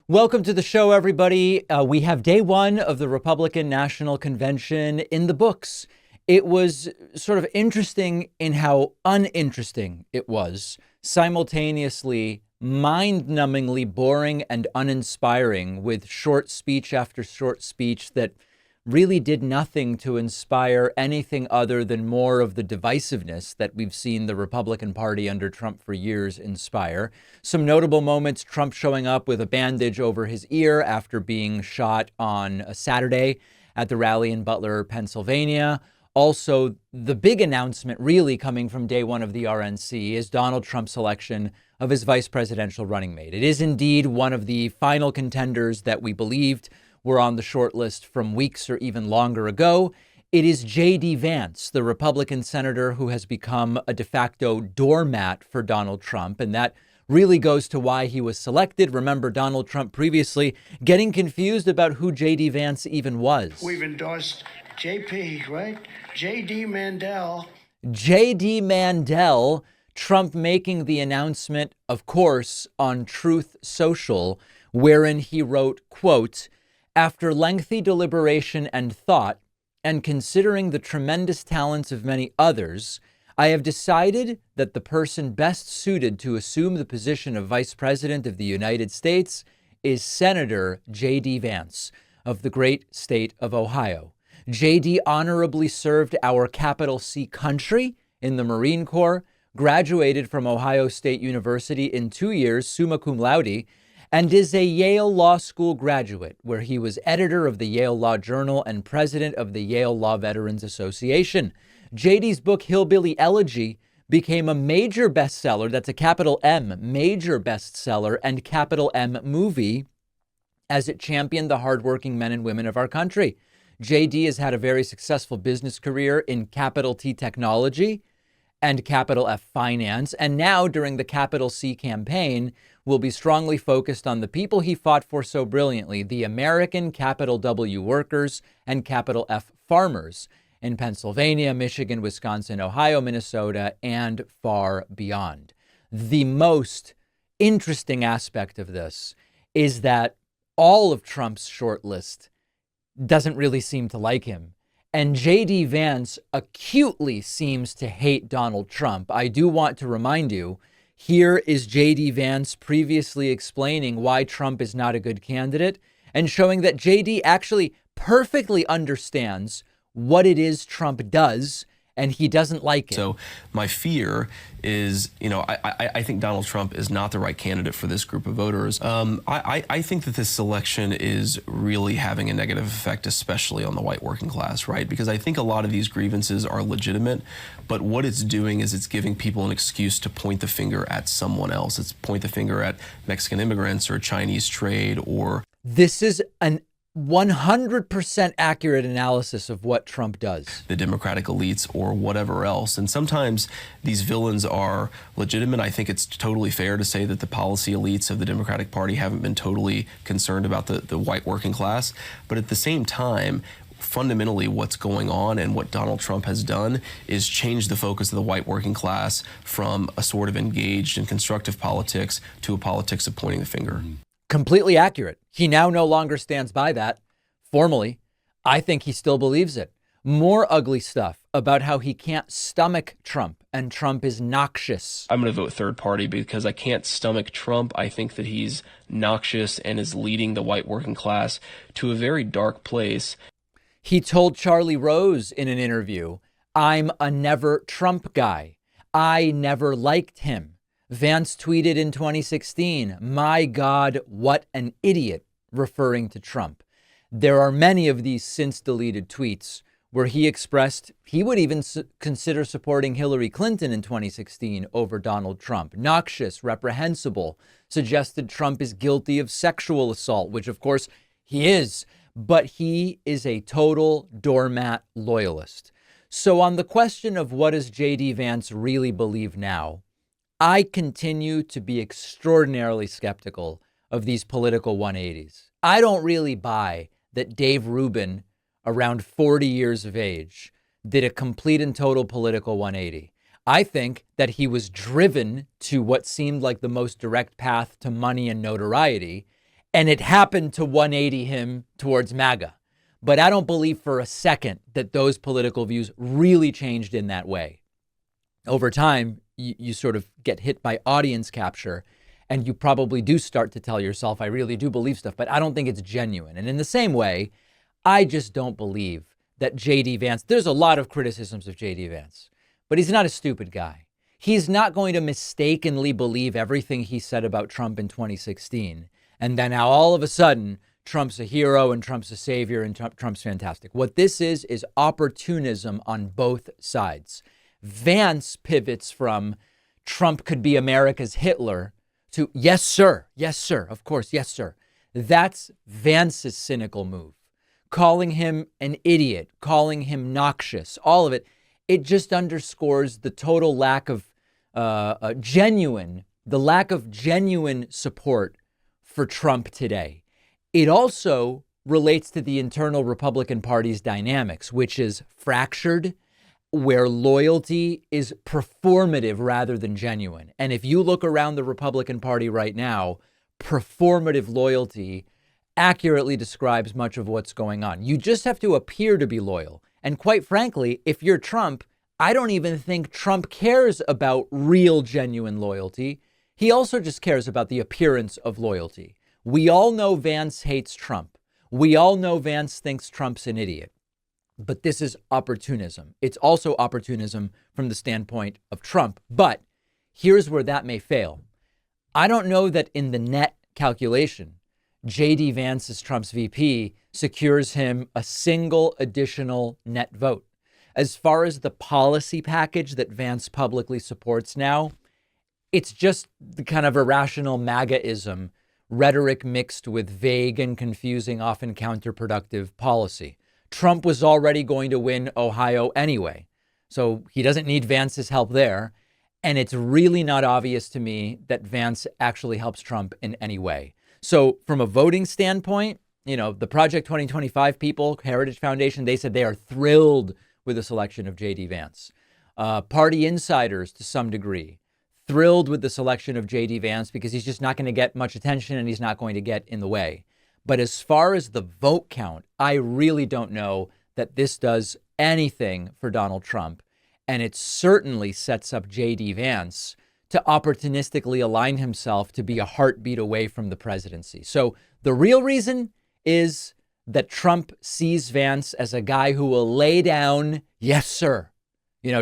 Welcome to the show, everybody. We have day one of the Republican National Convention in the books. It was sort of interesting in how uninteresting it was, simultaneously mind-numbingly boring and uninspiring, with short speech after short speech that really did nothing to inspire anything other than more of the divisiveness that we've seen the Republican Party under Trump for years inspire. Some notable moments: Trump showing up with a bandage over his ear after being shot on a Saturday at the rally in Butler, Pennsylvania. Also, the big announcement really coming from day one of the RNC is Donald Trump's selection of his vice presidential running mate. It is indeed one of the final contenders that we believed were on the short list from weeks or even longer ago. It is JD Vance, the Republican senator who has become a de facto doormat for Donald Trump. And that really goes to why he was selected. Remember, Donald Trump previously getting confused about who JD Vance even was. We've endorsed JP, right? JD Mandel. JD Mandel, Trump making the announcement, of course, on Truth Social, wherein he wrote, quote, "After lengthy deliberation and thought, and considering the tremendous talents of many others, I have decided that the person best suited to assume the position of Vice President of the United States is Senator JD Vance of the great state of Ohio. JD honorably served our capital C country in the Marine Corps, graduated from Ohio State University in 2 years, summa cum laude, and is a Yale Law School graduate, where he was editor of the Yale Law Journal and president of the Yale Law Veterans Association. JD's book, Hillbilly Elegy, became a major bestseller, that's a capital M, major bestseller, and capital M movie, as it championed the hardworking men and women of our country. JD has had a very successful business career in capital T technology and capital F finance, and now during the capital C campaign will be strongly focused on the people he fought for so brilliantly, the American capital W workers and capital F farmers in Pennsylvania, Michigan, Wisconsin, Ohio, Minnesota, and far beyond. The most interesting aspect of this is that all of Trump's short list doesn't really seem to like him. And JD Vance acutely seems to hate Donald Trump. I do want to remind you, here is JD Vance previously explaining why Trump is not a good candidate and showing that JD actually perfectly understands what it is Trump does, and he doesn't like it. So my fear is, I think Donald Trump is not the right candidate for this group of voters. I think that this selection is really having a negative effect, especially on the white working class, right? Because I think a lot of these grievances are legitimate, but what it's doing is it's giving people an excuse to point the finger at someone else. It's point the finger at Mexican immigrants or Chinese trade or... This is an 100% accurate analysis of what Trump does. The Democratic elites or whatever else. And sometimes these villains are legitimate. I think it's totally fair to say that the policy elites of the Democratic Party haven't been totally concerned about the white working class. But at the same time, fundamentally what's going on and what Donald Trump has done is change the focus of the white working class from a sort of engaged and constructive politics to a politics of pointing the finger. Completely accurate. He now no longer stands by that formally. I think he still believes it. More ugly stuff about how he can't stomach Trump and Trump is noxious. I'm going to vote third party because I can't stomach Trump. I think that he's noxious and is leading the white working class to a very dark place. He told Charlie Rose in an interview, "I'm a never Trump guy. I never liked him." Vance tweeted in 2016, "My God, what an idiot," referring to Trump. There are many of these since deleted tweets where he expressed he would even consider supporting Hillary Clinton in 2016 over Donald Trump. Noxious, reprehensible, suggested Trump is guilty of sexual assault, which of course he is, but he is a total doormat loyalist. So on the question of what does JD Vance really believe now, I continue to be extraordinarily skeptical of these political 180s. I don't really buy that Dave Rubin, around 40 years of age, did a complete and total political 180. I think that he was driven to what seemed like the most direct path to money and notoriety, And it happened to 180 him towards MAGA. But I don't believe for a second that those political views really changed in that way. Over time, you sort of get hit by audience capture, and you probably do start to tell yourself, I really do believe stuff, but I don't think it's genuine. And in the same way, I just don't believe that JD Vance, there's a lot of criticisms of JD Vance, but he's not a stupid guy. He's not going to mistakenly believe everything he said about Trump in 2016. And then now all of a sudden, Trump's a hero and Trump's a savior and Trump's fantastic. What this is opportunism on both sides. Vance pivots from Trump could be America's Hitler to yes, sir. Yes, sir. Of course. Yes, sir. That's Vance's cynical move. Calling him an idiot, calling him noxious, all of it. It just underscores the total lack of genuine support for Trump today. It also relates to the internal Republican Party's dynamics, which is fractured, where loyalty is performative rather than genuine. And if you look around the Republican Party right now, performative loyalty accurately describes much of what's going on. You just have to appear to be loyal. And quite frankly, if you're Trump, I don't even think Trump cares about real, genuine loyalty. He also just cares about the appearance of loyalty. We all know Vance hates Trump. We all know Vance thinks Trump's an idiot. But this is opportunism. It's also opportunism from the standpoint of Trump. But here's where that may fail. I don't know that in the net calculation, JD Vance as Trump's VP secures him a single additional net vote. As far as the policy package that Vance publicly supports now, it's just the kind of irrational MAGAism, rhetoric mixed with vague and confusing, often counterproductive policy. Trump was already going to win Ohio anyway, so he doesn't need Vance's help there. And it's really not obvious to me that Vance actually helps Trump in any way. So from a voting standpoint, the Project 2025 people, Heritage Foundation, they said they are thrilled with the selection of JD Vance. Party insiders, to some degree, thrilled with the selection of JD Vance because he's just not going to get much attention and he's not going to get in the way. But as far as the vote count, I really don't know that this does anything for Donald Trump. And it certainly sets up JD Vance to opportunistically align himself to be a heartbeat away from the presidency. So the real reason is that Trump sees Vance as a guy who will lay down, yes, sir.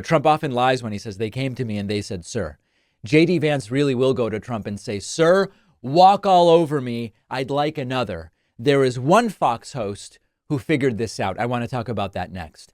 Trump often lies when he says they came to me and they said, sir. JD Vance really will go to Trump and say, sir, walk all over me. I'd like another. There is one Fox host who figured this out. I want to talk about that next.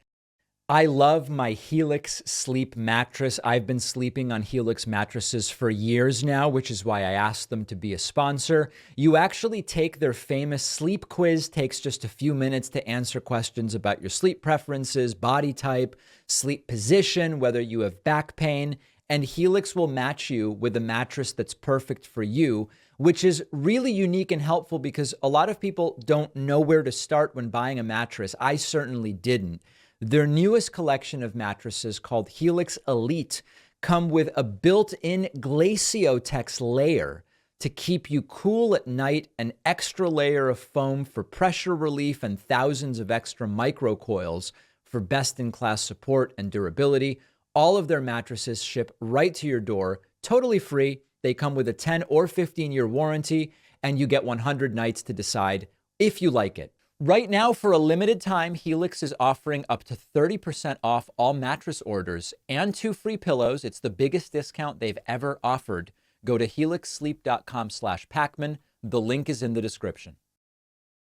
I love my Helix sleep mattress. I've been sleeping on Helix mattresses for years now, which is why I asked them to be a sponsor. You actually take their famous sleep quiz, takes just a few minutes to answer questions about your sleep preferences, body type, sleep position, whether you have back pain, and Helix will match you with a mattress that's perfect for you, which is really unique and helpful because a lot of people don't know where to start when buying a mattress. I certainly didn't. Their newest collection of mattresses, called Helix Elite, come with a built-in Glaciotex layer to keep you cool at night, an extra layer of foam for pressure relief, and thousands of extra microcoils for best-in-class support and durability. All of their mattresses ship right to your door, totally free. They come with a 10 or 15-year warranty, and you get 100 nights to decide if you like it. Right now, for a limited time, Helix is offering up to 30% off all mattress orders and 2 free pillows. It's the biggest discount they've ever offered. Go to helixsleep.com/Pacman. The link is in the description.